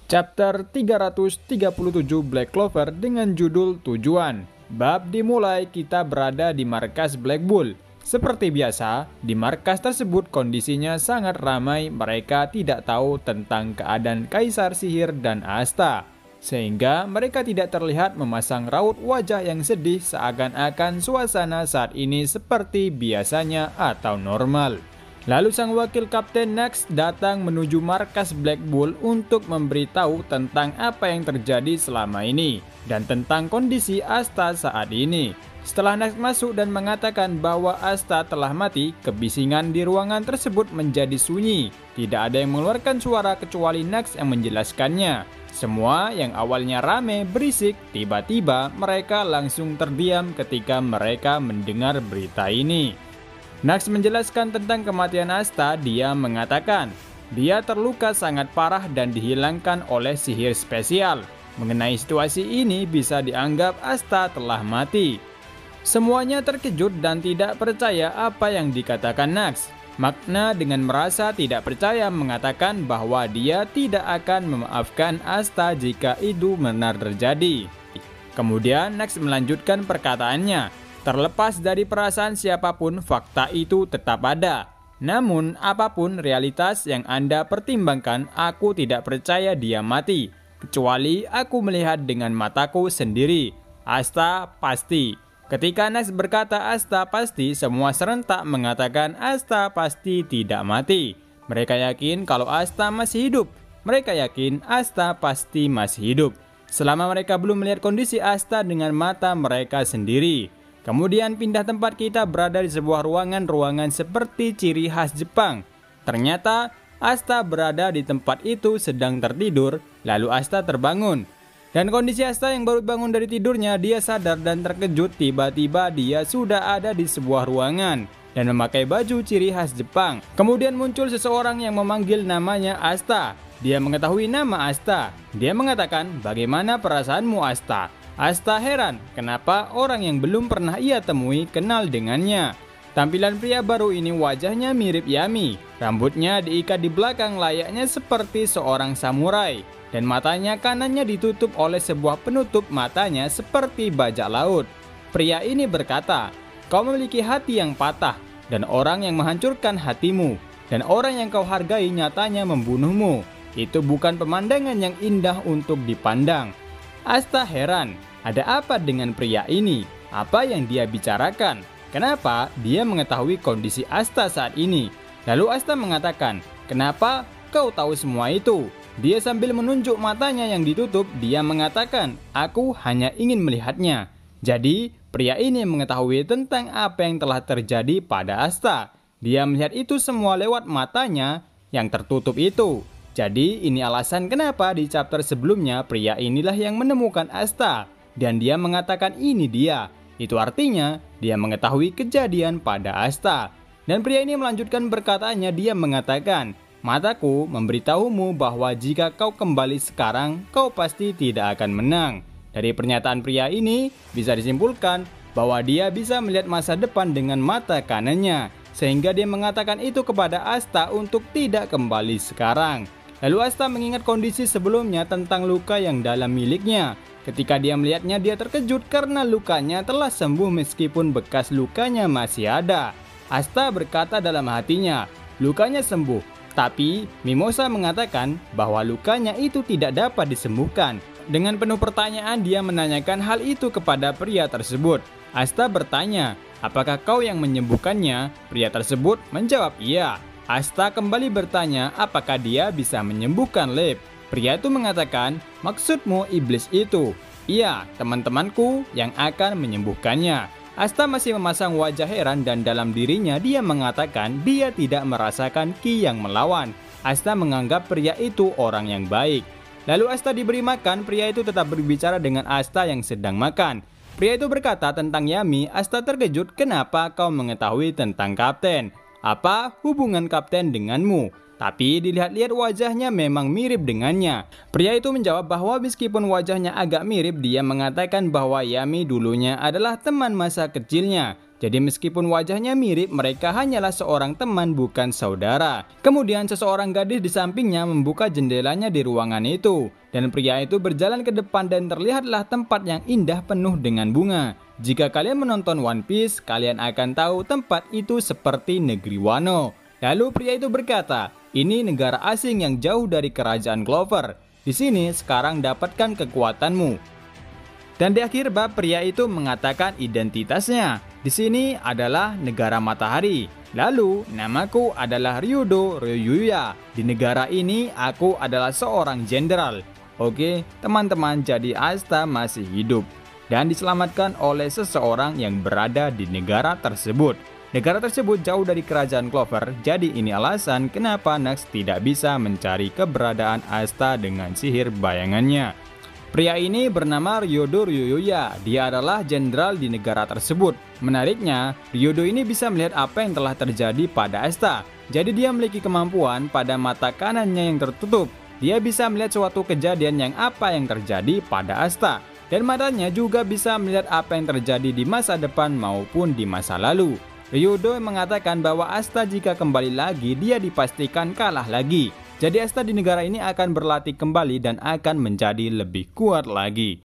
Chapter 337 Black Clover dengan judul Tujuan. Bab dimulai kita berada di markas Black Bull. Seperti biasa, di markas tersebut kondisinya sangat ramai, mereka tidak tahu tentang keadaan Kaisar Sihir dan Asta. Sehingga mereka tidak terlihat memasang raut wajah yang sedih seakan-akan suasana saat ini seperti biasanya atau normal. Lalu sang wakil Kapten Nax datang menuju markas Black Bull untuk memberitahu tentang apa yang terjadi selama ini dan tentang kondisi Asta saat ini. Setelah Nax masuk dan mengatakan bahwa Asta telah mati, kebisingan di ruangan tersebut menjadi sunyi. Tidak ada yang mengeluarkan suara kecuali Nax yang menjelaskannya. Semua yang awalnya rame berisik, tiba-tiba mereka langsung terdiam ketika mereka mendengar berita ini. Nax menjelaskan tentang kematian Asta. Dia mengatakan dia terluka sangat parah dan dihilangkan oleh sihir spesial. Mengenai situasi ini bisa dianggap Asta telah mati. Semuanya terkejut dan tidak percaya apa yang dikatakan Nax. Makna dengan merasa tidak percaya mengatakan bahwa dia tidak akan memaafkan Asta jika itu benar terjadi. Kemudian Nax melanjutkan perkataannya. Terlepas dari perasaan siapapun, fakta itu tetap ada. Namun, apapun realitas yang Anda pertimbangkan, aku tidak percaya dia mati. Kecuali aku melihat dengan mataku sendiri. Asta pasti. Ketika Nax berkata Asta pasti, semua serentak mengatakan Asta pasti tidak mati. Mereka yakin kalau Asta masih hidup. Mereka yakin Asta pasti masih hidup. Selama mereka belum melihat kondisi Asta dengan mata mereka sendiri. Kemudian pindah tempat, kita berada di sebuah ruangan seperti ciri khas Jepang. Ternyata Asta berada di tempat itu sedang tertidur, lalu Asta terbangun. Dan kondisi Asta yang baru bangun dari tidurnya, dia sadar dan terkejut tiba-tiba dia sudah ada di sebuah ruangan dan memakai baju ciri khas Jepang. Kemudian muncul seseorang yang memanggil namanya Asta. Dia mengetahui nama Asta. Dia mengatakan, "Bagaimana perasaanmu, Asta?" Asta heran kenapa orang yang belum pernah ia temui kenal dengannya. Tampilan pria baru ini wajahnya mirip Yami. Rambutnya diikat di belakang layaknya seperti seorang samurai. Dan matanya kanannya ditutup oleh sebuah penutup matanya seperti bajak laut. Pria ini berkata, "Kau memiliki hati yang patah dan orang yang menghancurkan hatimu. Dan orang yang kau hargai nyatanya membunuhmu. Itu bukan pemandangan yang indah untuk dipandang." Asta heran, ada apa dengan pria ini? Apa yang dia bicarakan? Kenapa dia mengetahui kondisi Asta saat ini? Lalu Asta mengatakan, "Kenapa kau tahu semua itu?" Dia sambil menunjuk matanya yang ditutup, dia mengatakan, "Aku hanya ingin melihatnya." Jadi, pria ini mengetahui tentang apa yang telah terjadi pada Asta. Dia melihat itu semua lewat matanya yang tertutup itu. Jadi ini alasan kenapa di chapter sebelumnya pria inilah yang menemukan Asta. Dan dia mengatakan ini dia. Itu artinya dia mengetahui kejadian pada Asta. Dan pria ini melanjutkan perkataannya, dia mengatakan, "Mataku memberitahumu bahwa jika kau kembali sekarang, kau pasti tidak akan menang." Dari pernyataan pria ini bisa disimpulkan bahwa dia bisa melihat masa depan dengan mata kanannya. Sehingga dia mengatakan itu kepada Asta untuk tidak kembali sekarang. Lalu Asta mengingat kondisi sebelumnya tentang luka yang dalam miliknya. Ketika dia melihatnya, dia terkejut karena lukanya telah sembuh meskipun bekas lukanya masih ada. Asta berkata dalam hatinya, lukanya sembuh. Tapi Mimosa mengatakan bahwa lukanya itu tidak dapat disembuhkan. Dengan penuh pertanyaan dia menanyakan hal itu kepada pria tersebut. Asta bertanya, "Apakah kau yang menyembuhkannya?" Pria tersebut menjawab iya. Asta kembali bertanya apakah dia bisa menyembuhkan Lip. Pria itu mengatakan, "Maksudmu iblis itu?" "Iya, teman-temanku yang akan menyembuhkannya." Asta masih memasang wajah heran dan dalam dirinya dia mengatakan dia tidak merasakan ki yang melawan. Asta menganggap pria itu orang yang baik. Lalu Asta diberi makan, pria itu tetap berbicara dengan Asta yang sedang makan. Pria itu berkata tentang Yami. Asta terkejut, "Kenapa kau mengetahui tentang Kapten? Apa hubungan Kapten denganmu?" Tapi dilihat-lihat wajahnya memang mirip dengannya. Pria itu menjawab bahwa meskipun wajahnya agak mirip, dia mengatakan bahwa Yami dulunya adalah teman masa kecilnya. Jadi meskipun wajahnya mirip, mereka hanyalah seorang teman bukan saudara. Kemudian seseorang gadis di sampingnya membuka jendelanya di ruangan itu. Dan pria itu berjalan ke depan dan terlihatlah tempat yang indah penuh dengan bunga. Jika kalian menonton One Piece, kalian akan tahu tempat itu seperti negeri Wano. Lalu pria itu berkata, ini negara asing yang jauh dari kerajaan Clover. Di sini sekarang dapatkan kekuatanmu. Dan di akhir bab pria itu mengatakan identitasnya. Di sini adalah negara matahari. Lalu namaku adalah Ryudo Ryuya. Di negara ini aku adalah seorang jenderal. Oke, teman-teman, jadi Asta masih hidup dan diselamatkan oleh seseorang yang berada di negara tersebut. Negara tersebut jauh dari kerajaan Clover, jadi ini alasan kenapa Nax tidak bisa mencari keberadaan Asta dengan sihir bayangannya. Pria ini bernama Ryudo Ryuya, dia adalah jenderal di negara tersebut. Menariknya, Ryudo ini bisa melihat apa yang telah terjadi pada Asta. Jadi dia memiliki kemampuan pada mata kanannya yang tertutup. Dia bisa melihat suatu kejadian yang apa yang terjadi pada Asta. Dan matanya juga bisa melihat apa yang terjadi di masa depan maupun di masa lalu. Ryudo mengatakan bahwa Asta jika kembali lagi, dia dipastikan kalah lagi. Jadi Asta di negara ini akan berlatih kembali dan akan menjadi lebih kuat lagi.